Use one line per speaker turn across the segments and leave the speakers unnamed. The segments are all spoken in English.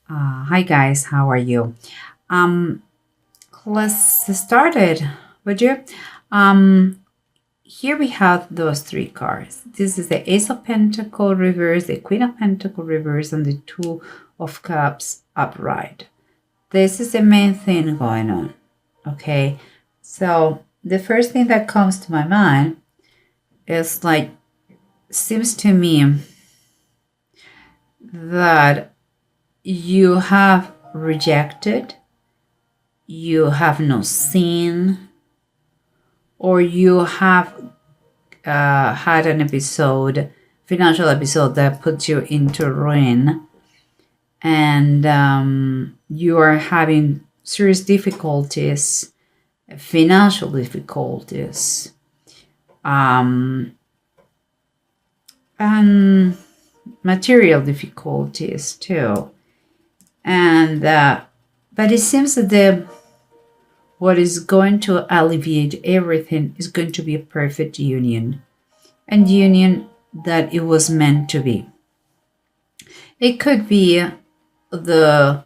Hi guys, how are you? Um, let's start it, would you? Um, Here we have those three cards. This is the Ace of Pentacle reverse, the Queen of Pentacle reverse, and the Two of Cups upright. This is the main thing going on. Okay, so the first thing that comes to my mind is like, seems to me that you have rejected, you have no seen, or you have had an episode, financial episode that puts you into ruin, and you are having serious difficulties, financial difficulties, and material difficulties too. And but it seems that the what is going to alleviate everything is going to be a perfect union, and union that it was meant to be. It could be the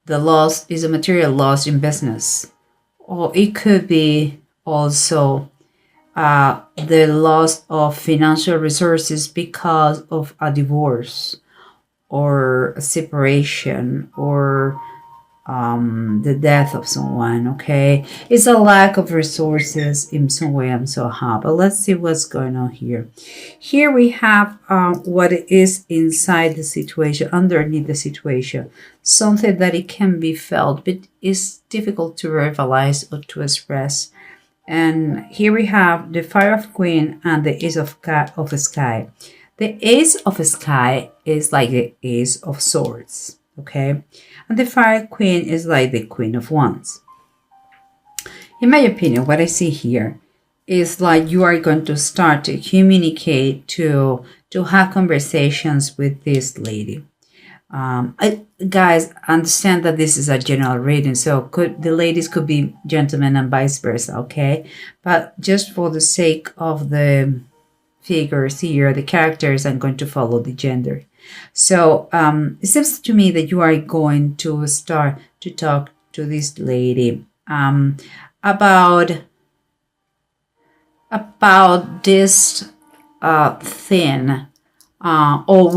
loss is a material loss in business, or it could be also the loss of financial resources because of a divorce or a separation or the death of someone. Okay, it's a lack of resources in some way and somehow. But let's see what's going on here. Here we have what is inside the situation, underneath the situation, something that it can be felt, but is difficult to verbalize or to express. And here we have the Fire of Queen and the Ace of Sky. The Ace of Sky is like the Ace of Swords, okay? And the Fire Queen is like the Queen of Wands. In my opinion, what I see here is like you are going to start to communicate, to have conversations with this lady. Guys, understand that this is a general reading, so the ladies could be gentlemen and vice versa, okay? But just for the sake of the figures here, the characters, I'm going to follow the gender. So it seems to me that you are going to start to talk to this lady about this thing, or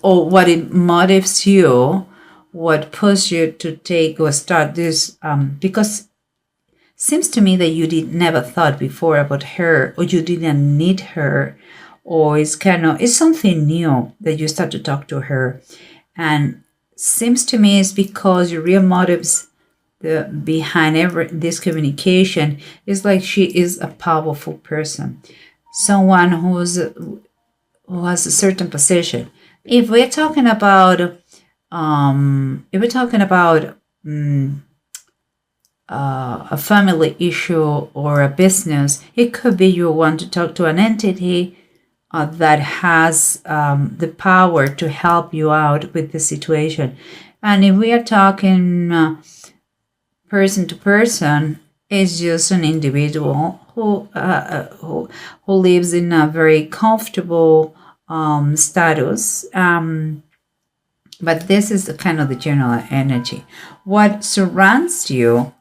or what it motivates you, what pushes you to take or start this, because seems to me that you did never thought before about her, or you didn't need her, or it's something new that you start to talk to her. And seems to me it's because your real motives behind this communication is like she is a powerful person, someone who has a certain position. If we're talking about a family issue or a business, it could be you want to talk to an entity that has the power to help you out with the situation. And if we are talking person to person, it's just an individual who lives in a very comfortable status. But this is kind of the general energy. What surrounds you,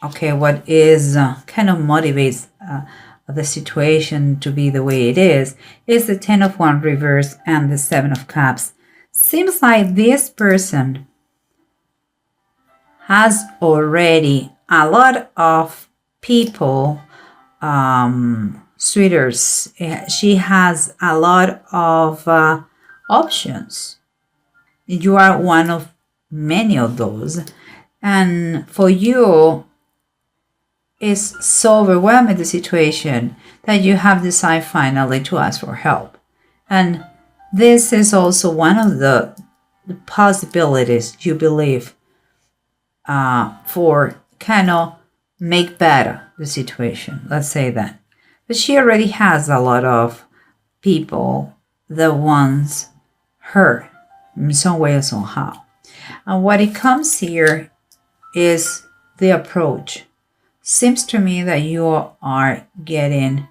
okay, what is kind of motivates the situation to be the way it is the Ten of Wands reverse and the Seven of Cups. Seems like this person has already a lot of people, suitors. She has a lot of options. You are one of many of those. And for you, it's so overwhelming, the situation, that you have decided finally to ask for help. And this is also one of the possibilities you believe for kind of make better the situation. Let's say that. But she already has a lot of people that wants her in some way or somehow. And what it comes here is the approach. Seems to me that you are getting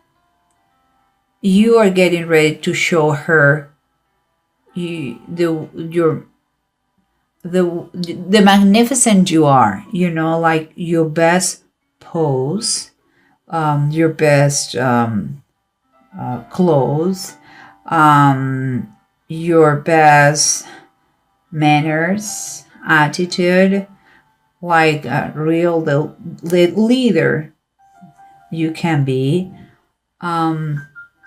ready to show her your the magnificent you are, like your best pose, your best clothes, your best manners, attitude, like a real leader you can be.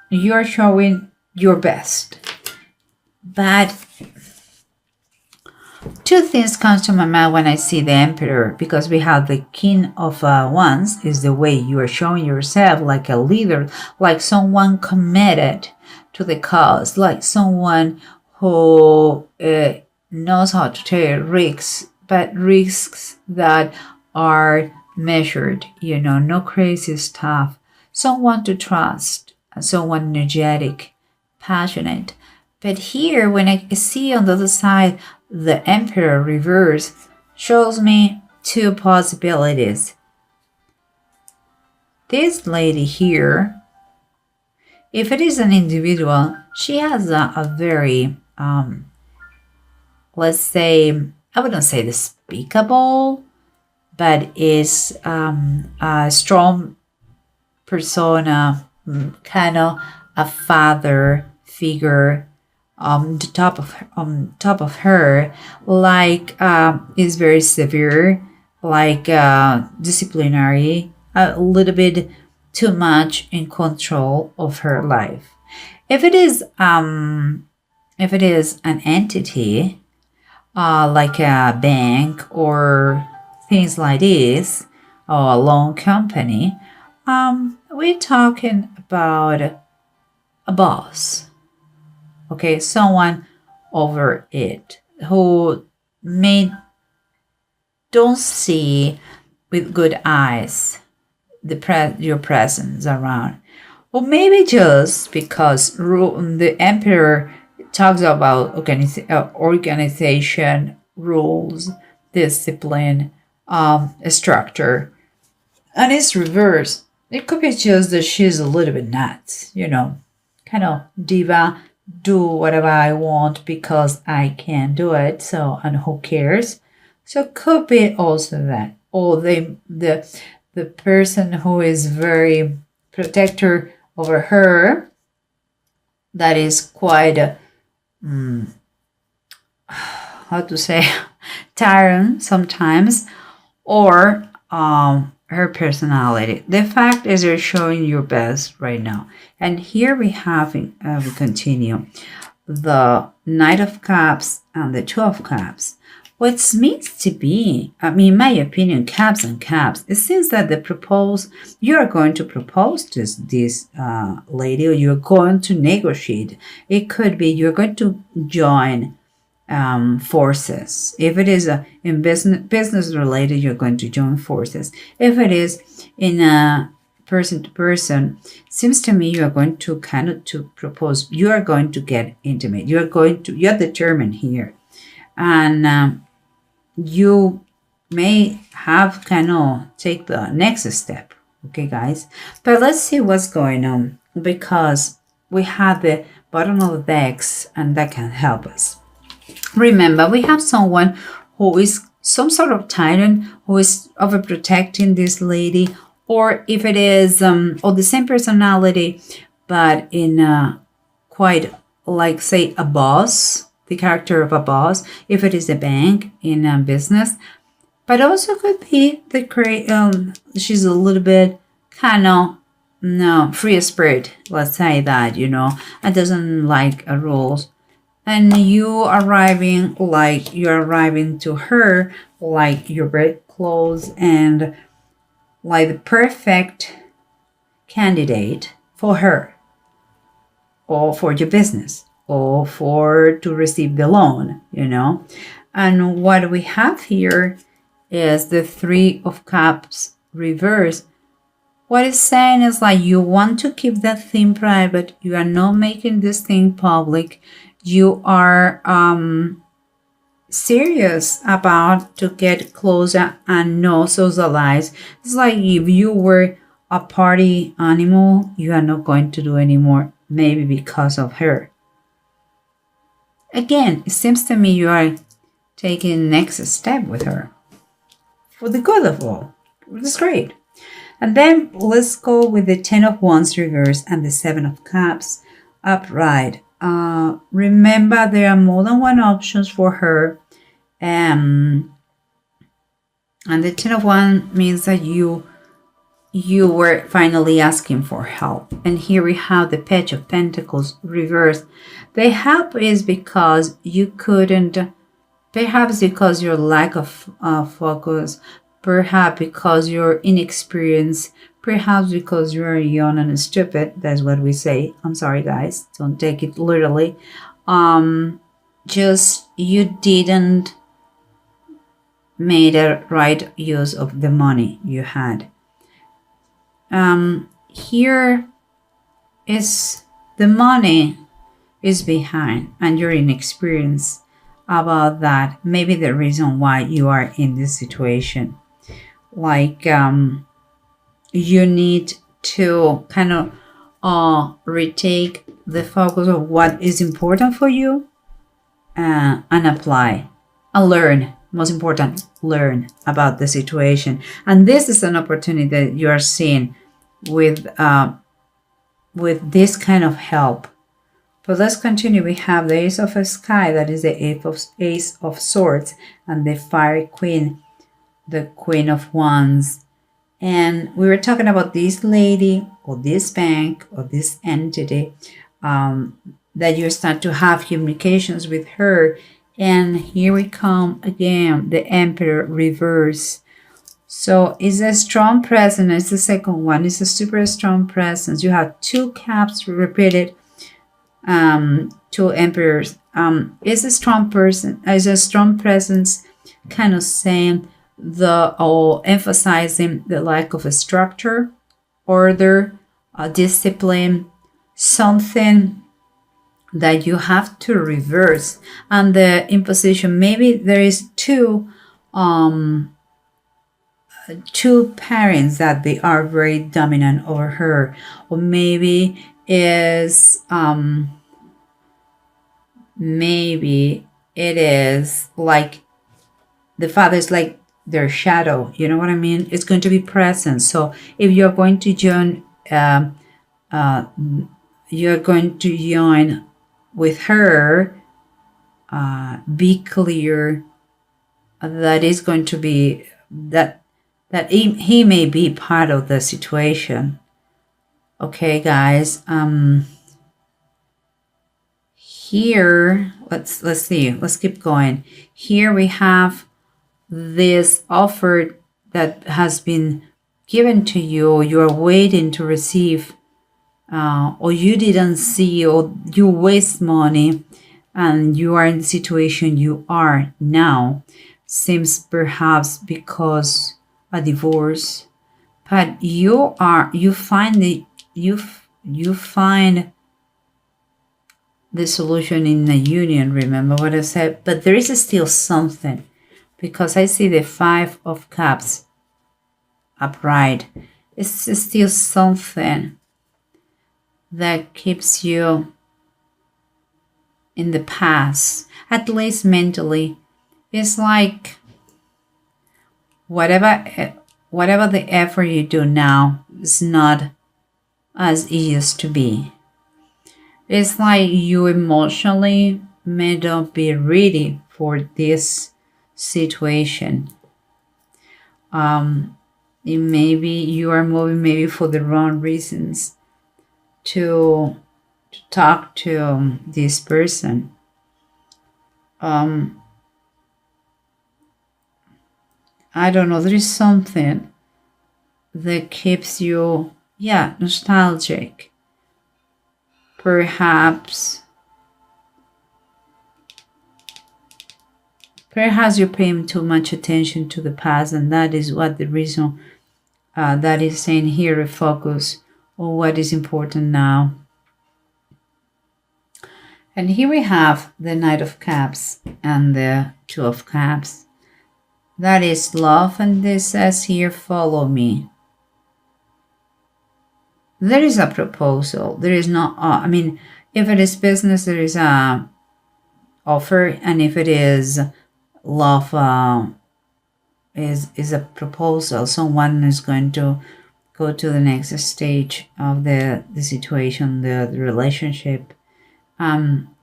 You're showing your best. But two things comes to my mind when I see the emperor, because we have the king of wands is the way you are showing yourself, like a leader, like someone committed to the cause, like someone who knows how to take risks, but risks that are measured, no crazy stuff. Someone to trust, someone energetic, passionate. But here, when I see on the other side, the Emperor reverse shows me two possibilities. This lady here, if it is an individual, she has a very, let's say, I wouldn't say despicable, but is a strong persona, kind of a father figure. The top of her, like is very severe, like disciplinary, a little bit too much in control of her life. If it is an entity, like a bank or things like this, or a loan company, we're talking about a boss. Okay, someone over it who don't see with good eyes your presence around, or maybe just because the emperor talks about organization, rules, discipline, structure, and it's reverse. It could be just that she's a little bit nuts, kind of diva, do whatever I want because I can do it. So, and who cares? So it could be also that, or the person who is very protector over her, that is quite how to say, tyrant sometimes, or her personality. The fact is you're showing your best right now. And here we continue the Knight of Cups and the Two of Cups. What means to be, in my opinion, cups and cups, it seems that you are going to propose to this lady, or you're going to negotiate. It could be you're going to join forces. If it is in business related, you're going to join forces. If it is in a person to person, seems to me you are going to to propose. You are going to get intimate. You're determined here, and you may have take the next step. Okay, guys, but let's see what's going on, because we have the bottom of the decks, and that can help us. Remember, we have someone who is some sort of tyrant, who is overprotecting this lady, or if it is or the same personality, but in quite like, say, a boss, the character of a boss, if it is a bank in a business, but also could be she's a little bit free spirit, let's say that, and doesn't like rules. And you're arriving to her like your red clothes and like the perfect candidate for her, or for your business, or to receive the loan, And what we have here is the Three of Cups reverse. What it's saying is like you want to keep that thing private. You are not making this thing public. You are serious about to get closer and not socialize. It's like if you were a party animal, you are not going to do anymore, maybe because of her. again, it seems to me you are taking next step with her for the good of all. That's great. And then let's go with the 10 of Wands reverse and the 7 of Cups upright. Remember, there are more than one options for her. And the 10 of Wands means that you were finally asking for help. And here we have the Page of Pentacles reversed. The help is because you couldn't, perhaps because your lack of focus, perhaps because you're inexperienced, perhaps because you're young and stupid. That's what we say. I'm sorry, guys. Don't take it literally. Just you didn't made a right use of the money you had. Here is the money is behind and you're inexperienced about that. Maybe the reason why you are in this situation. Like you need to kind of retake the focus of what is important for you and apply and learn. Most important, learn about the situation. And this is an opportunity that you are seeing with this kind of help. But let's continue. We have the Ace of Sky, that is the Ace of Swords, and the Fire Queen, the Queen of Wands. And we were talking about this lady or this bank or this entity that you start to have communications with her. And here we come again, the Emperor reverse. So it's a strong presence. It's the second one. It's a super strong presence. You have 2 caps repeated, 2 emperors. It's a strong person. It's a strong presence, kind of saying or emphasizing the lack of a structure, order, discipline, something that you have to reverse. And the imposition, maybe there is two parents that they are very dominant over her, or maybe maybe it is like the father is like their shadow, you know what I mean? It's going to be present. So if you're going to join with her, be clear that is going to be that he may be part of the situation. Okay, guys. Here, let's see. Let's keep going. Here we have this offer that has been given to you. You are waiting to receive, or you didn't see, or you waste money, and you are in the situation you are now. Seems perhaps because a divorce, but you find the solution in a union. Remember what I said? But there is still something, because I see the 5 of Cups upright. It's still something that keeps you in the past, at least mentally. It's like whatever the effort you do now is not as it used to be. It's like you emotionally may not be ready for this situation. Maybe you are moving maybe for the wrong reasons to talk to this person. I don't know, there is something that keeps you, nostalgic. Perhaps you're paying too much attention to the past, and that is what the reason that is saying here, a focus on what is important now. And here we have the Knight of Cups and the 2 of Cups. That is love, and this says here, follow me. There is a proposal. There is not, if it is business, there is a offer, and if it is love, is a proposal, someone is going to go to the next stage of the situation, the relationship,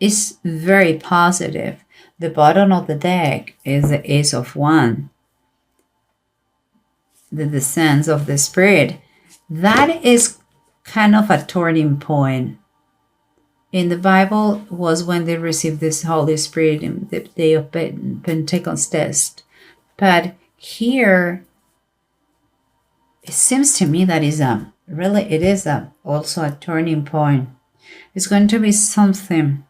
is very positive. The bottom of the deck is the Ace of Wands, the descent of the Spirit. That is kind of a turning point. In the Bible was when they received this Holy Spirit in the day of Pentecost. But here, it seems to me that it is also a turning point. It's going to be something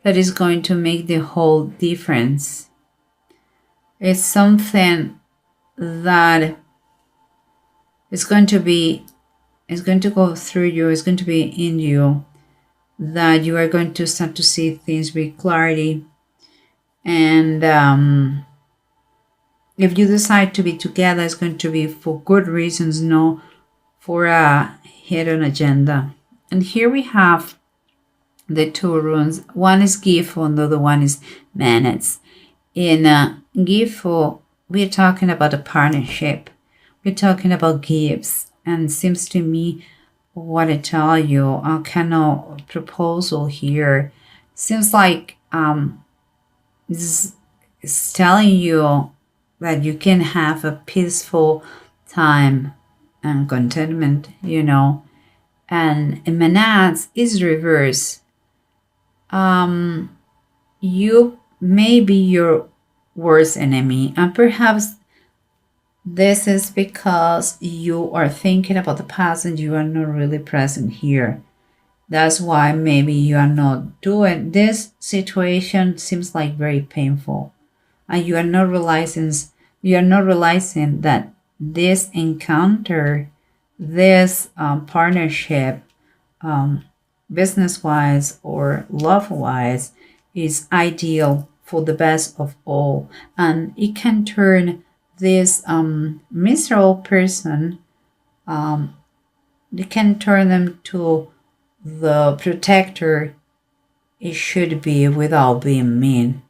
that is going to make the whole difference. It's something that is going to go through you, it's going to be in you, that you are going to start to see things with clarity. And if you decide to be together, it's going to be for good reasons, no for a hidden agenda. And here we have the two runes. One is Gifu and the other one is Manets. In Gifu, we're talking about a partnership. We're talking about gifts. And it seems to me, what I tell you, a kind of proposal here seems like this is telling you that you can have a peaceful time and contentment, And Manats is reverse. You may be your worst enemy, and perhaps this is because you are thinking about the past and you are not really present here. That's why maybe you are not doing this. Situation seems like very painful, and you are not realizing that this encounter, this partnership, business-wise or love-wise, is ideal for the best of all, and it can turn this miserable person, it can turn them to the protector it should be without being mean.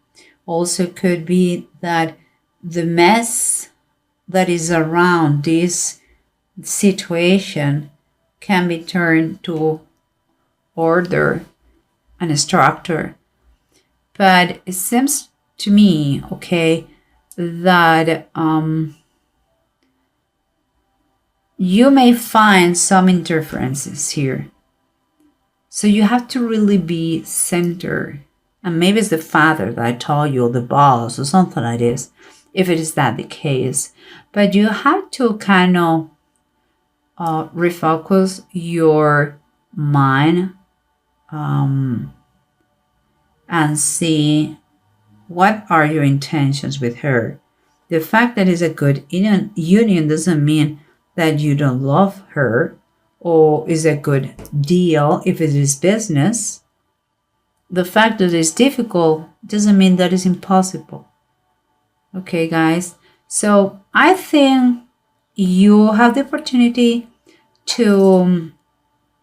Also could be that the mess that is around this situation can be turned to order and structure. But it seems to me, okay, that you may find some interferences here. So you have to really be centered. And maybe it's the father that I told you, or the boss, or something like this, if it is that the case. But you have to kind of refocus your mind and see what are your intentions with her. The fact that it's a good union doesn't mean that you don't love her or is a good deal if it is business. The fact that it's difficult doesn't mean that it's impossible. Okay, guys. So I think you have the opportunity to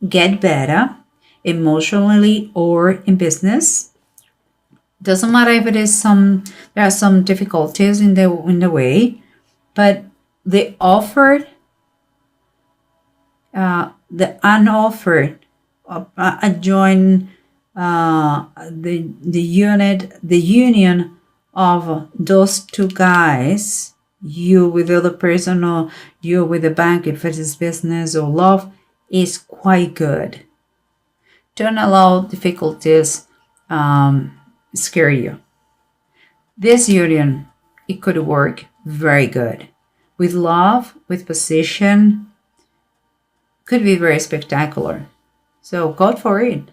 get better emotionally or in business. Doesn't matter if it is there are some difficulties in the way, but the offered, the unoffered, the union of those two guys, you with the other person or you with the bank, if it is business or love, is quite good. Don't allow difficulties scare you. This union, it could work very good. With love, with position, could be very spectacular. So go for it.